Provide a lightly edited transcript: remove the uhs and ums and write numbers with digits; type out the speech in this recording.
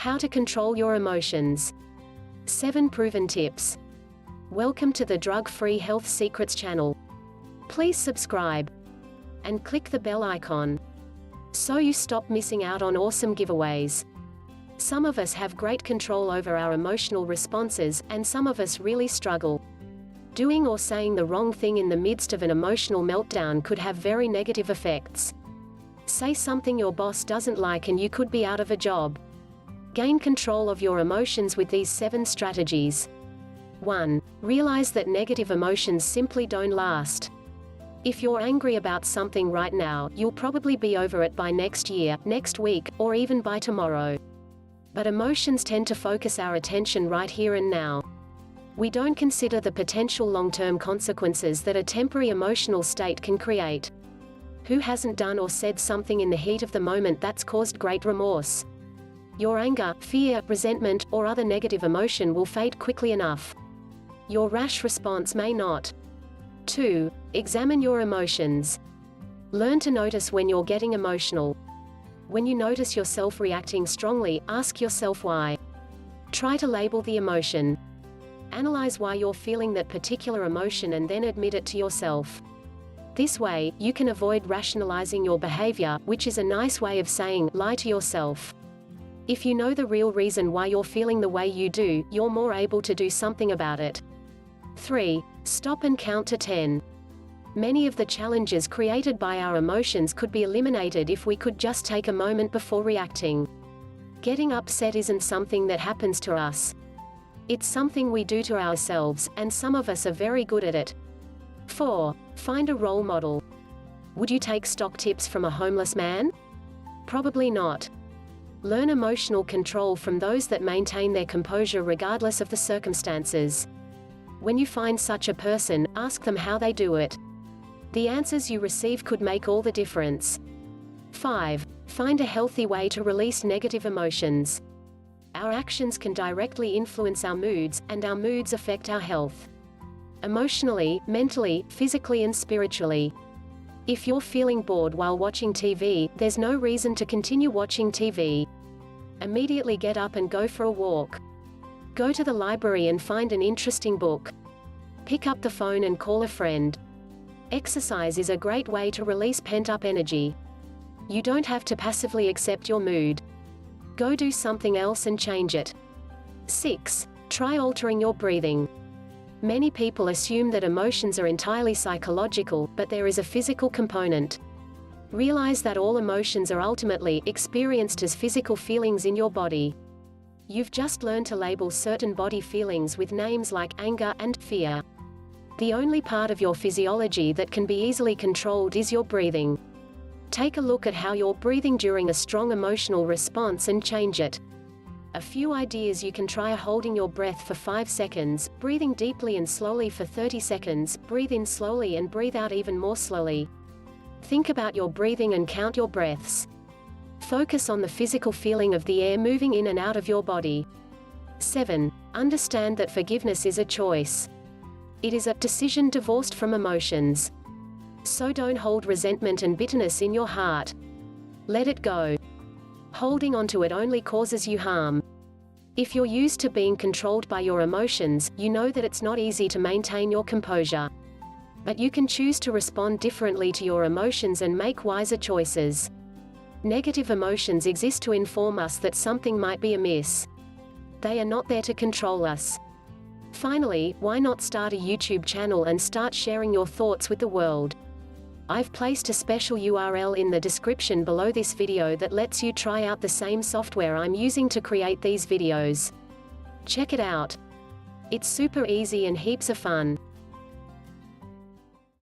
How to control your emotions. 7 proven tips. Welcome to the Drug-Free Health Secrets channel. Please subscribe and click the bell icon so you stop missing out on awesome giveaways. Some of us have great control over our emotional responses, and some of us really struggle. Doing or saying the wrong thing in the midst of an emotional meltdown could have very negative effects. Say something your boss doesn't like and you could be out of a job. Gain control of your emotions with these 7 strategies. 1. Realize that negative emotions simply don't last. If you're angry about something right now, you'll probably be over it by next year, next week, or even by tomorrow. But emotions tend to focus our attention right here and now. We don't consider the potential long-term consequences that a temporary emotional state can create. Who hasn't done or said something in the heat of the moment that's caused great remorse? Your anger, fear, resentment, or other negative emotion will fade quickly enough. Your rash response may not. 2. Examine your emotions. Learn to notice when you're getting emotional. When you notice yourself reacting strongly, ask yourself why. Try to label the emotion. Analyze why you're feeling that particular emotion and then admit it to yourself. This way, you can avoid rationalizing your behavior, which is a nice way of saying, lie to yourself. If you know the real reason why you're feeling the way you do, you're more able to do something about it. 3. Stop and count to 10. Many of the challenges created by our emotions could be eliminated if we could just take a moment before reacting. Getting upset isn't something that happens to us. It's something we do to ourselves, and some of us are very good at it. 4. Find a role model. Would you take stock tips from a homeless man? Probably not. Learn emotional control from those that maintain their composure regardless of the circumstances. When you find such a person, ask them how they do it. The answers you receive could make all the difference. 5. Find a healthy way to release negative emotions. Our actions can directly influence our moods, and our moods affect our health. Emotionally, mentally, physically and spiritually. If you're feeling bored while watching TV, there's no reason to continue watching TV. Immediately get up and go for a walk. Go to the library and find an interesting book. Pick up the phone and call a friend. Exercise is a great way to release pent-up energy. You don't have to passively accept your mood. Go do something else and change it. 6. Try altering your breathing. Many people assume that emotions are entirely psychological, but there is a physical component. Realize that all emotions are ultimately experienced as physical feelings in your body. You've just learned to label certain body feelings with names like anger and fear. The only part of your physiology that can be easily controlled is your breathing. Take a look at how you're breathing during a strong emotional response and change it. A few ideas you can try are holding your breath for 5 seconds, breathing deeply and slowly for 30 seconds, breathe in slowly and breathe out even more slowly. Think about your breathing and count your breaths. Focus on the physical feeling of the air moving in and out of your body. 7. Understand that forgiveness is a choice. It is a decision divorced from emotions. So don't hold resentment and bitterness in your heart. Let it go. Holding onto it only causes you harm. If you're used to being controlled by your emotions, you know that it's not easy to maintain your composure. But you can choose to respond differently to your emotions and make wiser choices. Negative emotions exist to inform us that something might be amiss. They are not there to control us. Finally, why not start a YouTube channel and start sharing your thoughts with the world? I've placed a special URL in the description below this video that lets you try out the same software I'm using to create these videos. Check it out. It's super easy and heaps of fun.